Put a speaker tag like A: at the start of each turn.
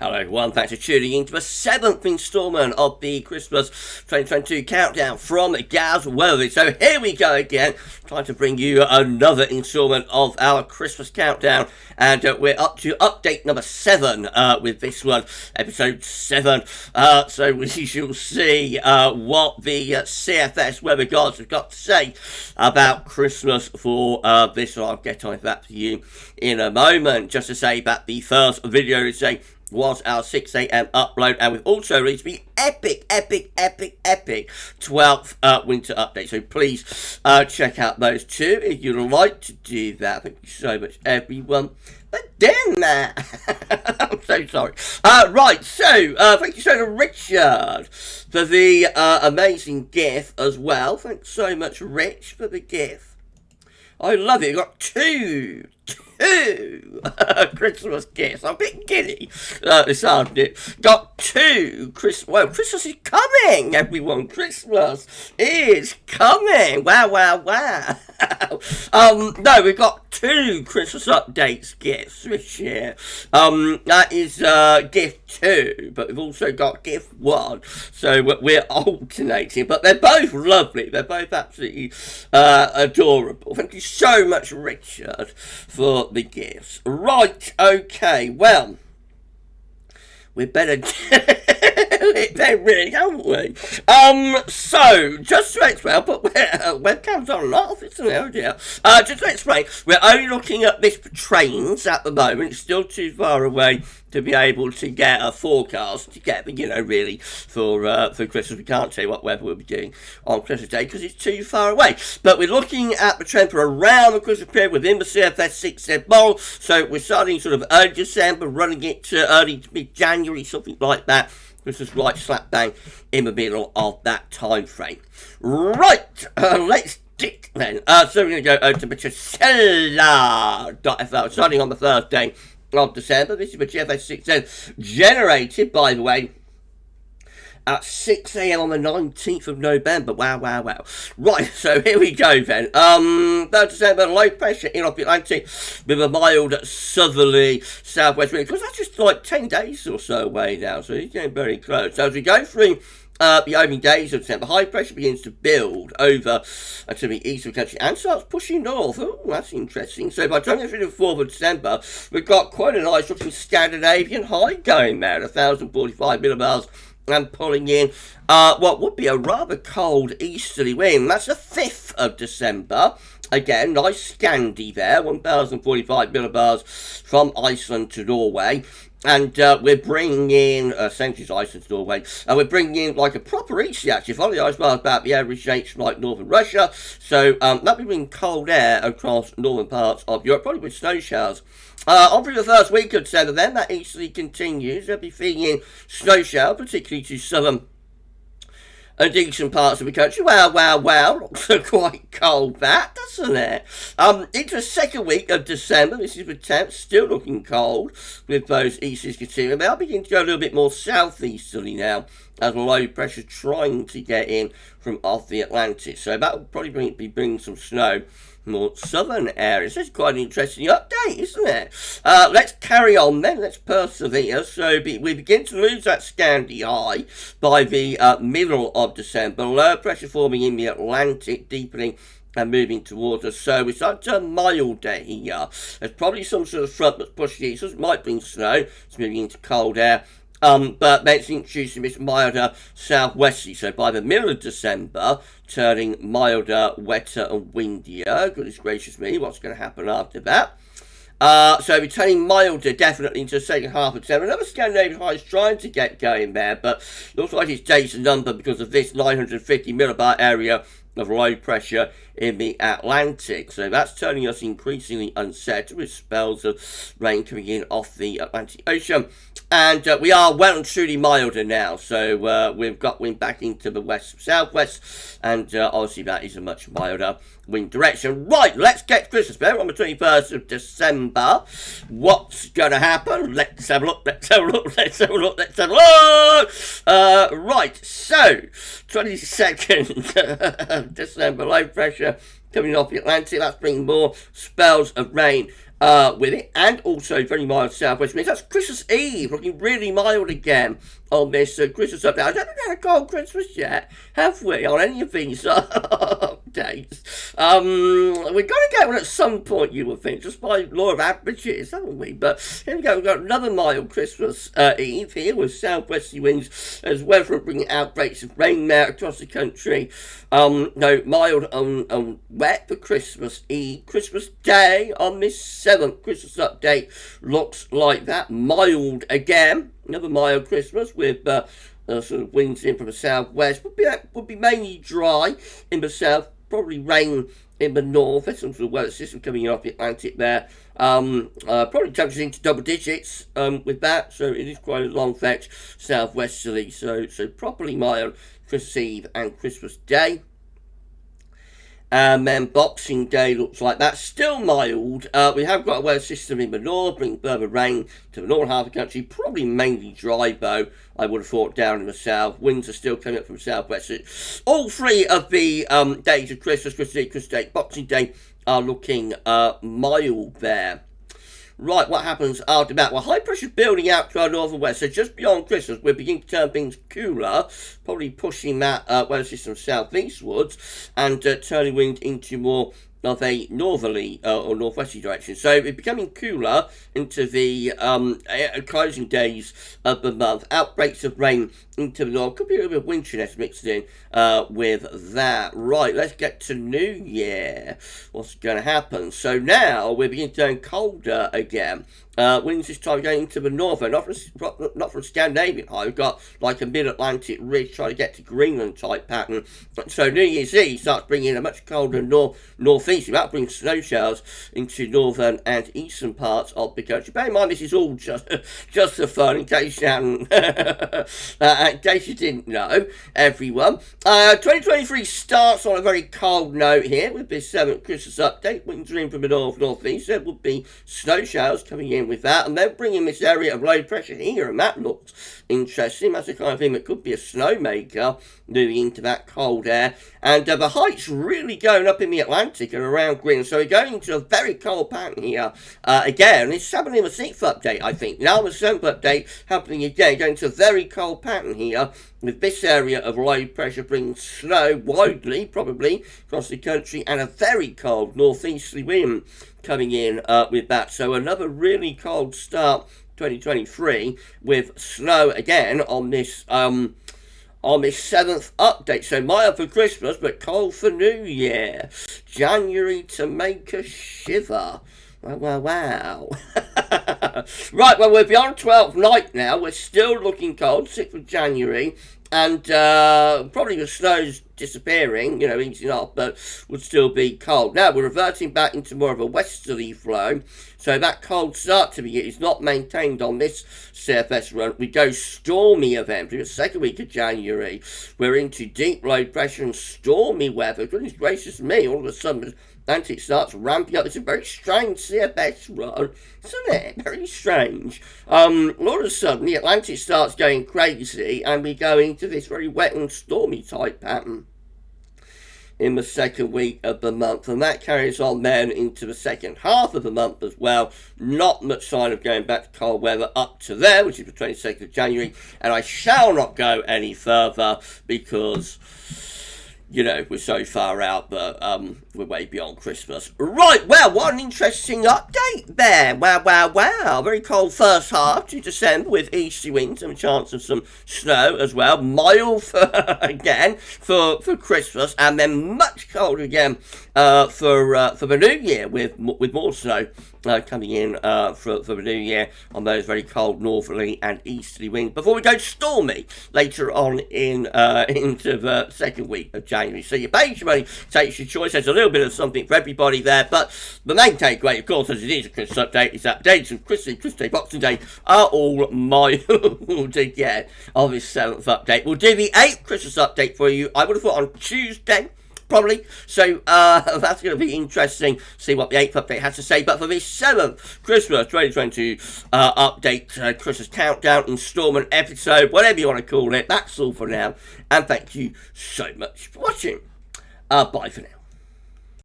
A: Hello everyone, thanks for tuning in to the 7th instalment of the Christmas 2022 countdown from GWV. So here we go again, trying to bring you another instalment of our Christmas countdown. And we're up to update number 7 with this one, episode 7. So we shall see what the CFS weather gods have got to say about Christmas for this one. I'll get on that for you in a moment. Just to say that the first video is saying was our 6 a.m. upload, and we've also released the epic 12th winter update. So please check out those two if you'd like to do that. Thank you so much, everyone. But damn that! I'm so sorry. Right, so thank you so much, Richard, for the amazing gift as well. Thanks so much, Rich, for the gift. I love it. You got two Christmas gifts. I'm a bit giddy this afternoon. Got two Christmas is coming, everyone. Christmas is coming. Wow. No, we've got two Christmas updates gifts this year. That is gift 2, but we've also got gift 1. So we're alternating, but they're both lovely. They're both absolutely adorable. Thank you so much, Richard, for the gifts. Right, okay, well, we better do it then, really, haven't we? So, just to explain, I'll put webcams on and off, isn't it? Oh dear. Just to explain, we're only looking at this for trains at the moment. It's still too far away to be able to get a forecast together, really, for Christmas. We can't tell you what weather we'll be doing on Christmas Day because it's too far away. But we're looking at the trend for around the Christmas period within the CFS 6 model. So we're starting sort of early December, running it to early to mid-January, something like that. This is right slap bang in the middle of that time frame. Right, let's dig then. So we're going to go over to Metrocella.fr, starting on the first day of December. This is the GFS 6 generated, by the way, at 6 a.m. on the 19th of November. Wow. Right, so here we go then. 3rd December, low pressure in off the Atlantic with a mild southerly southwest wind. Because that's just like 10 days or so away now, so it's getting very close. So as we go through the opening days of December, high pressure begins to build over to the east of the country and starts pushing north. Oh, that's interesting. So by the time we get through the 4th of December, we've got quite a nice looking Scandinavian high going there, 1,045 millibars, and pulling in what would be a rather cold easterly wind. That's the 5th of December. Again, nice Scandi there, 1,045 millibars from Iceland to Norway. And we're bringing in, Centuries Iceland to Norway, and we're bringing in like a proper easterly actually, following the ice bars about the average shapes from like northern Russia. So that'll be bringing cold air across northern parts of Europe, probably with snow showers. On through the first week of December then, that easterly continues. They'll be feeding in snow shower, particularly to southern and decent parts of the country. Wow. Looks quite cold, that, doesn't it? Into the second week of December, this is the 10th, still looking cold with those easterlies continuing. They'll begin to go a little bit more southeasterly now, as low pressure trying to get in from off the Atlantic. So that will probably be bringing some snow more southern areas. This is quite an interesting update, isn't it? Let's carry on then. Let's persevere. So we begin to lose that Scandi high by the middle of December. Low pressure forming in the Atlantic, deepening and moving towards us. So we start to turn milder here. There's probably some sort of front that's pushing east. So it might bring snow. It's moving into cold air. But then it's introducing this milder southwesterly. So by the middle of December, turning milder, wetter and windier. Goodness gracious me, what's going to happen after that? So we're turning milder definitely into the second half of December. Another Scandinavian high is trying to get going there, but looks like it's days a number because of this 950 millibar area of low pressure in the Atlantic. So that's turning us increasingly unsettled with spells of rain coming in off the Atlantic Ocean. And we are well and truly milder now. So we've got wind back into the west-southwest. And obviously that is a much milder wind direction. Right, let's get Christmas better on the 21st of December. What's going to happen? Let's have a look. Right, so 22nd December, low pressure coming off the Atlantic. That's bringing more spells of rain with it, and also very mild southwest winds. That's Christmas Eve, looking really mild again on this Christmas update. I don't think we had a cold Christmas yet, have we, on any of these updates? We've got to get one at some point, you would think, just by law of averages, haven't we? But here we go, we've got another mild Christmas Eve here with southwesterly winds as well, for bringing outbreaks of rain there across the country. No, mild and wet for Christmas Eve. Christmas Day on this 7th Christmas update looks like that. Mild again. Another mild Christmas with sort of winds in from the southwest. Would be mainly dry in the south. Probably rain in the north. There's some sort of weather system coming in off the Atlantic there. Probably temperatures into double digits with that. So it is quite a long fetch southwesterly. So properly mild Christmas Eve and Christmas Day. And then Boxing Day looks like that. Still mild. We have got a weather system in the north, bringing further rain to the northern half of the country. Probably mainly dry, though, I would have thought, down in the south. Winds are still coming up from southwest. All three of the days of Christmas, Christmas Eve, Christmas Day, Boxing Day, are looking mild there. Right, what happens after that? Well, high pressure building out to our north and west. So just beyond Christmas, we're beginning to turn things cooler, probably pushing that weather system southeastwards and turning wind into more of a northerly or northwesterly direction. So it's becoming cooler into the closing days of the month. Outbreaks of rain into the north. Could be a little bit of winteriness mixed in with that. Right, let's get to New Year. What's going to happen? So now we're beginning to turn colder again. Winds this time going into the northern, not from Scandinavian high. We've got like a mid-Atlantic ridge trying to get to Greenland type pattern. So New Year's Eve starts bringing a much colder northeast. That brings snow showers into northern and eastern parts of the country. Bear in mind, this is all just for fun, in case you hadn't, in case you didn't know, everyone. 2023 starts on a very cold note here with this 7th Christmas update. Winds are in from the northeast. There will be snow showers coming in with that, and they're bringing this area of low pressure here, and that looks interesting. That's the kind of thing that could be a snowmaker moving into that cold air. And the heights really going up in the Atlantic and around Greenland, so we're going into a very cold pattern here again. It's happening in the 6th update, I think. Now the 7th update happening again, going to a very cold pattern here with this area of low pressure bringing snow widely, probably across the country, and a very cold northeasterly wind coming in with that. So another really cold start 2023 with snow again on this 7th update. So mild for Christmas but cold for New Year. January to make a shiver. Wow. Right, well, we're beyond 12th night now. We're still looking cold, 6th of January. And probably the snow's disappearing, easing off, but would still be cold. Now, we're reverting back into more of a westerly flow. So that cold start to begin is not maintained on this CFS run. We go stormy event. The second week of January, we're into deep low pressure and stormy weather. Goodness gracious me, all of a sudden, Atlantic starts ramping up. It's a very strange CFS run, isn't it? Very strange. All of a sudden, the Atlantic starts going crazy, and we go into this very wet and stormy type pattern in the second week of the month, and that carries on then into the second half of the month as well. Not much sign of going back to cold weather up to there, which is the 22nd of January, and I shall not go any further because we're so far out that we're way beyond Christmas. Right, well, what an interesting update there. Wow. Very cold first half to December with easterly winds and a chance of some snow as well. Mild for Christmas, and then much colder again for the new year with more snow coming in for the new year on those very cold northerly and easterly winds before we go stormy later on into the second week of January. So you pay your money, takes your choice. There's a little bit of something for everybody there, but the main takeaway, of course, as it is a Christmas update, is that dates of Christmas Day, Boxing Day are all mild again on this 7th update. We'll do the 8th Christmas update for you, I would have thought, on Tuesday, probably. So that's going to be interesting, see what the 8th update has to say. But for this 7th Christmas 2022 update, Christmas Countdown installment episode, whatever you want to call it, that's all for now. And thank you so much for watching. Bye for now.